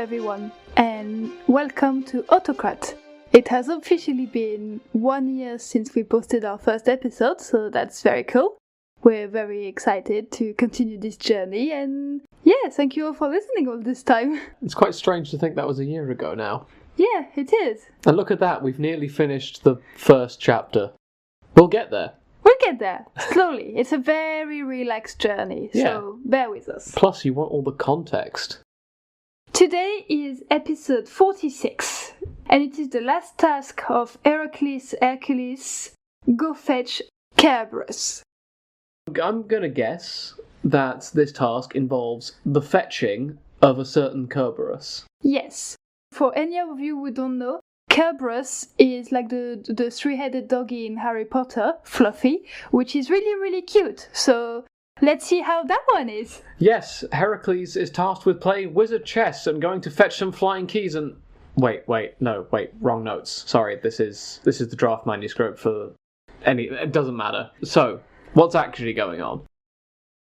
everyone, and welcome to Autocrat. It has officially been 1 year since we posted our first episode, so that's very cool. We're very excited to continue this journey, and yeah, thank you all for listening all this time. It's quite strange to think that was a year ago now. Yeah, it is. And look at that, we've nearly finished the first chapter. We'll get there. We'll get there, slowly. It's a very relaxed journey, so bear with us. Plus, you want all the context. Today is episode 46, and it is the last task of Hercules, go fetch Cerberus. I'm gonna guess that this task involves the fetching of a certain Cerberus. Yes. For any of you who don't know, Cerberus is like the three-headed doggy in Harry Potter, Fluffy, which is really, really cute. So let's see how that one is. Yes, Heracles is tasked with playing wizard chess and going to fetch some flying keys and... Wait, wrong notes. Sorry, this is the draft manuscript for it doesn't matter. So, what's actually going on?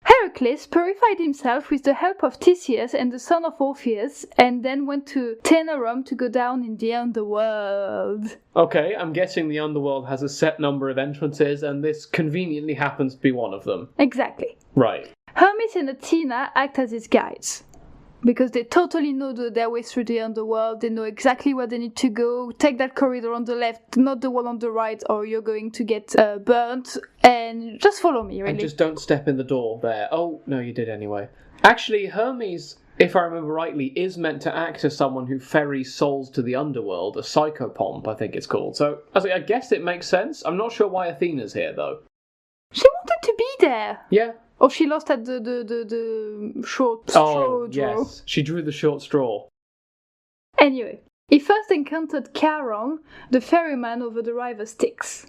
Heracles purified himself with the help of Theseus and the son of Orthus, and then went to Tenerum to go down in the underworld. Okay, I'm guessing the underworld has a set number of entrances, and this conveniently happens to be one of them. Exactly. Right. Hermes and Athena act as his guides, because they totally know their way through the underworld. They know exactly where they need to go. Take that corridor on the left, not the one on the right, or you're going to get burnt. And just follow me, really. And just don't step in the door there. Oh, no, you did anyway. Actually, Hermes, if I remember rightly, is meant to act as someone who ferries souls to the underworld, a psychopomp, I think it's called. So, I guess it makes sense. I'm not sure why Athena's here, though. She wanted to be there. Yeah. Or she lost at the short straw draw. Yes, she drew the short straw. Anyway, he first encountered Charon, the ferryman over the river Styx.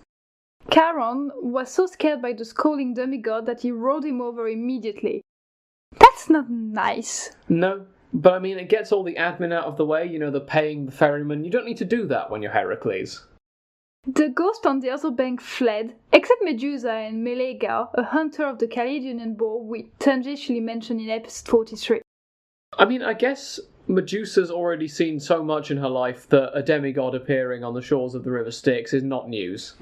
Charon was so scared by the scolding demigod that he rode him over immediately. That's not nice. No, but I mean, it gets all the admin out of the way, the paying the ferryman. You don't need to do that when you're Heracles. The ghost on the other bank fled, except Medusa and Melega, a hunter of the Caledonian boar we tangentially mentioned in episode 43. I mean, I guess Medusa's already seen so much in her life that a demigod appearing on the shores of the river Styx is not news.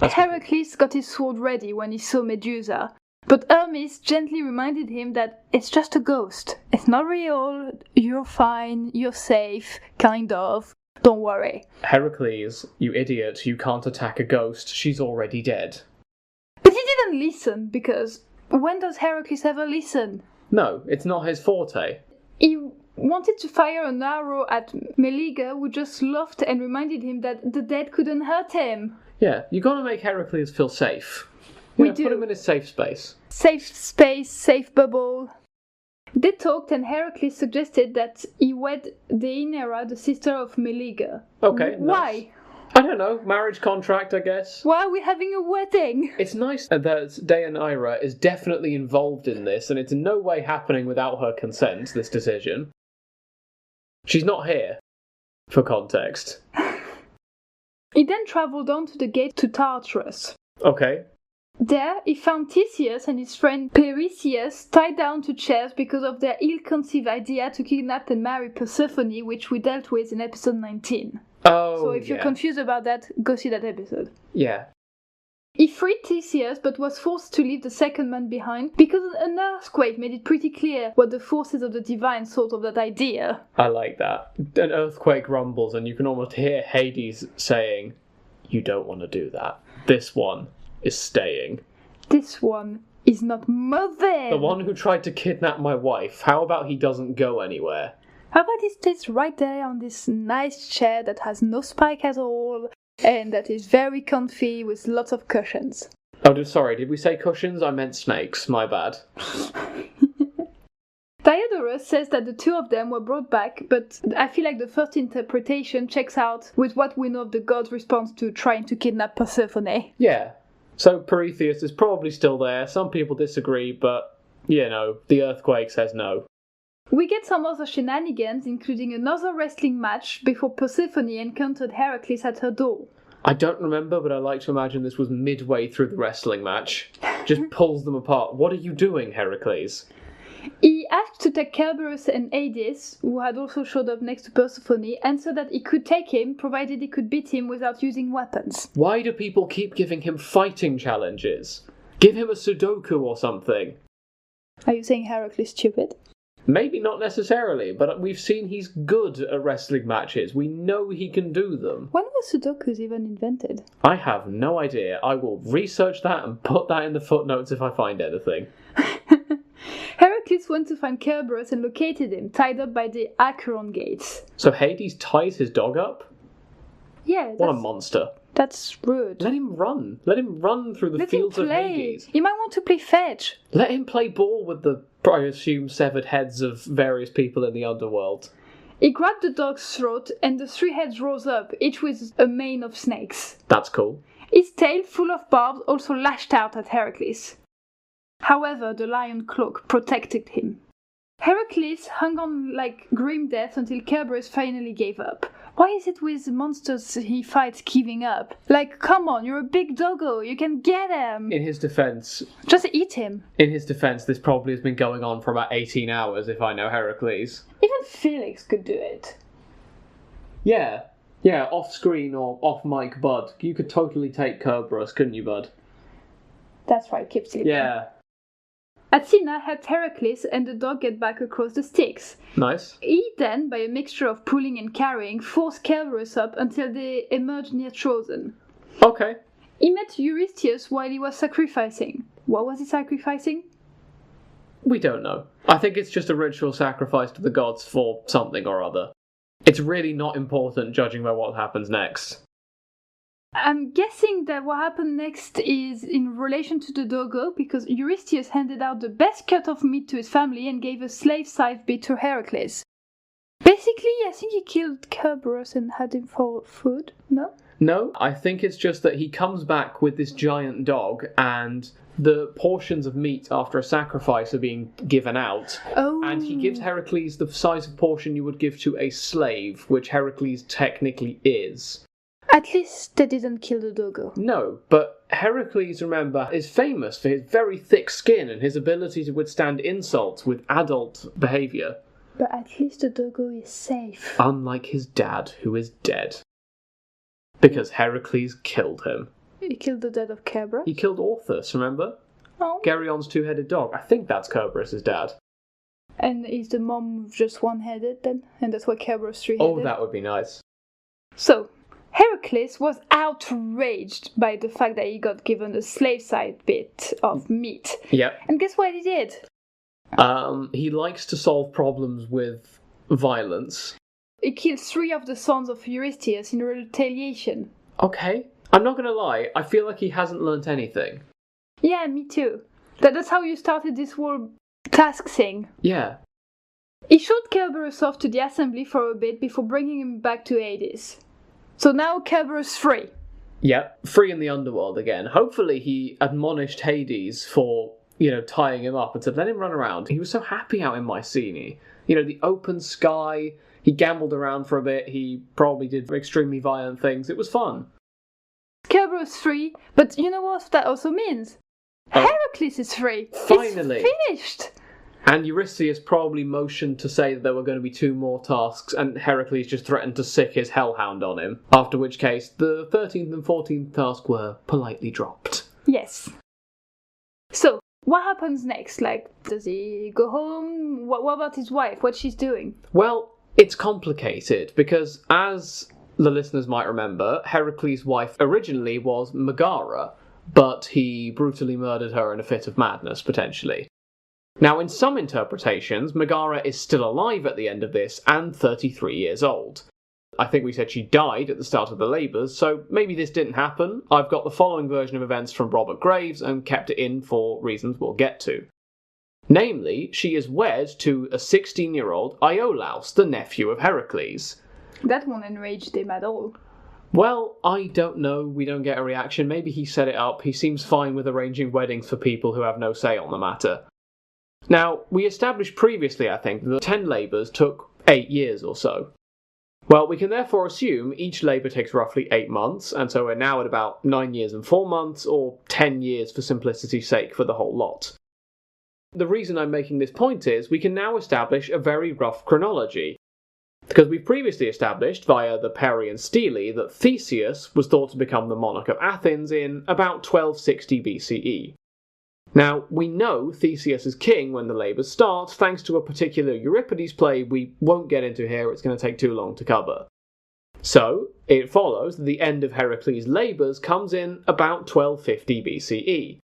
Heracles got his sword ready when he saw Medusa, but Hermes gently reminded him that it's just a ghost. It's not real, you're fine, you're safe, kind of. Don't worry. Heracles, you idiot, you can't attack a ghost. She's already dead. But he didn't listen, because when does Heracles ever listen? No, it's not his forte. He wanted to fire an arrow at Melega, who just laughed and reminded him that the dead couldn't hurt him. Yeah, you gotta make Heracles feel safe. We do. Put him in a safe space. Safe space, safe bubble. They talked, and Heracles suggested that he wed Deianira, the sister of Melega. Okay, why? Nice. I don't know, marriage contract, I guess. Why are we having a wedding? It's nice that Deianira is definitely involved in this, and it's in no way happening without her consent, this decision. She's not here, for context. He then travelled on to the gate to Tartarus. Okay. There, he found Theseus and his friend Perseus tied down to chairs because of their ill-conceived idea to kidnap and marry Persephone, which we dealt with in episode 19. Oh, so if you're confused about that, go see that episode. Yeah. He freed Theseus, but was forced to leave the second man behind because an earthquake made it pretty clear what the forces of the divine thought of that idea. I like that. An earthquake rumbles and you can almost hear Hades saying, "You don't want to do that. This one is staying. This one is not moving. The one who tried to kidnap my wife, how about he doesn't go anywhere? How about he stays right there on this nice chair that has no spike at all, and that is very comfy with lots of cushions?" Oh, sorry, did we say cushions? I meant snakes, my bad. Diodorus says that the two of them were brought back, but I feel like the first interpretation checks out with what we know of the god's response to trying to kidnap Persephone. Yeah. So Perseus is probably still there. Some people disagree, but, the earthquake says no. We get some other shenanigans, including another wrestling match before Persephone encountered Heracles at her door. I don't remember, but I like to imagine this was midway through the wrestling match. Just pulls them apart. What are you doing, Heracles? He asked to take Cerberus and Hades, who had also showed up next to Persephone, answered that he could take him, provided he could beat him without using weapons. Why do people keep giving him fighting challenges? Give him a Sudoku or something. Are you saying Heracles stupid? Maybe not necessarily, but we've seen he's good at wrestling matches. We know he can do them. When was Sudokus even invented? I have no idea. I will research that and put that in the footnotes if I find anything. Heracles went to find Cerberus and located him, tied up by the Acheron gates. So Hades ties his dog up? Yeah, What a monster. That's rude. Let him run. Let him run through the fields of Hades. He might want to play fetch. Let him play ball with the, I assume, severed heads of various people in the underworld. He grabbed the dog's throat and the 3 heads rose up, each with a mane of snakes. That's cool. His tail, full of barbs, also lashed out at Heracles. However, the lion cloak protected him. Heracles hung on like grim death until Cerberus finally gave up. Why is it with monsters he fights giving up? Like, come on, you're a big doggo, you can get him! In his defense... Just eat him. In his defense, this probably has been going on for about 18 hours, if I know Heracles. Even Felix could do it. Yeah, off-screen or off-mic, bud. You could totally take Cerberus, couldn't you, bud? That's right, keep sleeping. Yeah. Athena helped Heracles and the dog get back across the Styx. Nice. He then, by a mixture of pulling and carrying, forced Cerberus up until they emerged near Trozen. Okay. He met Eurystheus while he was sacrificing. What was he sacrificing? We don't know. I think it's just a ritual sacrifice to the gods for something or other. It's really not important judging by what happens next. I'm guessing that what happened next is in relation to the doggo, because Eurystheus handed out the best cut of meat to his family and gave a slave scythe bit to Heracles. Basically, I think he killed Cerberus and had him for food, no? No, I think it's just that he comes back with this giant dog and the portions of meat after a sacrifice are being given out. Oh. And he gives Heracles the size of portion you would give to a slave, which Heracles technically is. At least they didn't kill the doggo. No, but Heracles, remember, is famous for his very thick skin and his ability to withstand insults with adult behaviour. But at least the doggo is safe. Unlike his dad, who is dead. Because Heracles killed him. He killed the dad of Guerber? He killed Orthus, remember? Oh. Gerion's 2-headed dog. I think that's Cerberus' dad. And is the mom just one-headed then? And that's why Cerberus 3-headed? Oh, that would be nice. So, Heracles was outraged by the fact that he got given a slave side bit of meat. Yep. And guess what he did? He likes to solve problems with violence. He killed 3 of the sons of Eurystheus in retaliation. Okay. I'm not gonna lie, I feel like he hasn't learnt anything. Yeah, me too. That's how you started this whole task thing. Yeah. He showed Cerberus off to the assembly for a bit before bringing him back to Hades. So now Cerberus is free. Yep, free in the underworld again. Hopefully he admonished Hades for, tying him up and said, let him run around. He was so happy out in Mycenae. The open sky, he gambled around for a bit, he probably did extremely violent things. It was fun. Cerberus free, but you know what that also means? Oh. Heracles is free. Finally. It's finished. And Eurystheus probably motioned to say that there were going to be 2 more tasks, and Heracles just threatened to sick his hellhound on him. After which case, the 13th and 14th task were politely dropped. Yes. So, what happens next? Like, does he go home? What about his wife? What's she doing? Well, it's complicated, because as the listeners might remember, Heracles' wife originally was Megara, but he brutally murdered her in a fit of madness, potentially. Now, in some interpretations, Megara is still alive at the end of this and 33 years old. I think we said she died at the start of the labours, so maybe this didn't happen. I've got the following version of events from Robert Graves and kept it in for reasons we'll get to. Namely, she is wed to a 16-year-old Iolaus, the nephew of Heracles. That won't enrage him at all. Well, I don't know. We don't get a reaction. Maybe he set it up. He seems fine with arranging weddings for people who have no say on the matter. Now, we established previously, I think, that 10 labours took 8 years or so. Well, we can therefore assume each labour takes roughly 8 months, and so we're now at about 9 years and 4 months, or 10 years for simplicity's sake for the whole lot. The reason I'm making this point is we can now establish a very rough chronology. Because we've previously established, via the Peri and Stele, that Theseus was thought to become the monarch of Athens in about 1260 BCE. Now, we know Theseus is king when the labours start, thanks to a particular Euripides play we won't get into here, it's going to take too long to cover. So, it follows that the end of Heracles' labours comes in about 1250 BCE.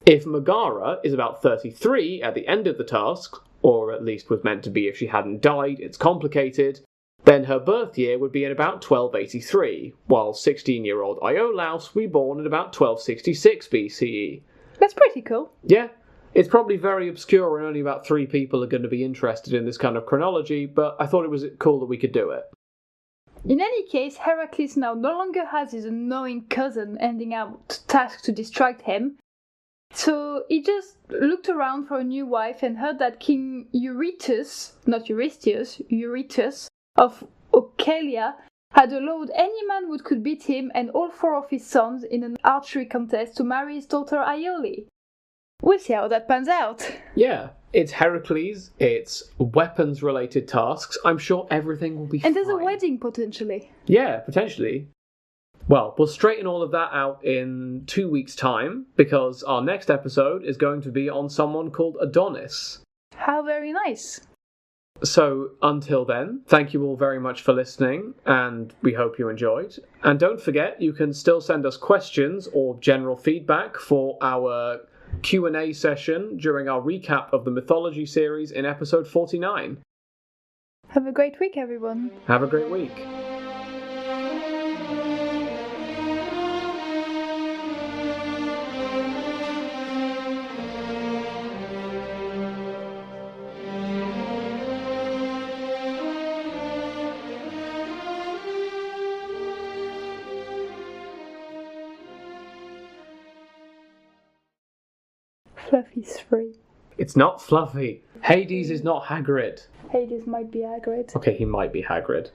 If Megara is about 33 at the end of the task, or at least was meant to be if she hadn't died, it's complicated, then her birth year would be at about 1283, while 16-year-old Iolaus will be born at about 1266 BCE. That's pretty cool. Yeah, it's probably very obscure and only about 3 people are going to be interested in this kind of chronology, but I thought it was cool that we could do it. In any case, Heracles now no longer has his annoying cousin handing out tasks to distract him, so he just looked around for a new wife and heard that King Eurytus, not Eurystheus, Eurytus, of Oechalia, had allowed any man who could beat him and all 4 of his sons in an archery contest to marry his daughter Iole. We'll see how that pans out. Yeah, it's Heracles, it's weapons-related tasks. I'm sure everything will be fine. And there's a wedding, potentially. Yeah, potentially. Well, we'll straighten all of that out in 2 weeks' time, because our next episode is going to be on someone called Adonis. How very nice. So, until then, thank you all very much for listening, and we hope you enjoyed. And don't forget, you can still send us questions or general feedback for our Q&A session during our recap of the mythology series in episode 49. Have a great week, everyone. Have a great week. Fluffy's free. It's not Fluffy. Hades is not Hagrid. Hades might be Hagrid. Okay, he might be Hagrid.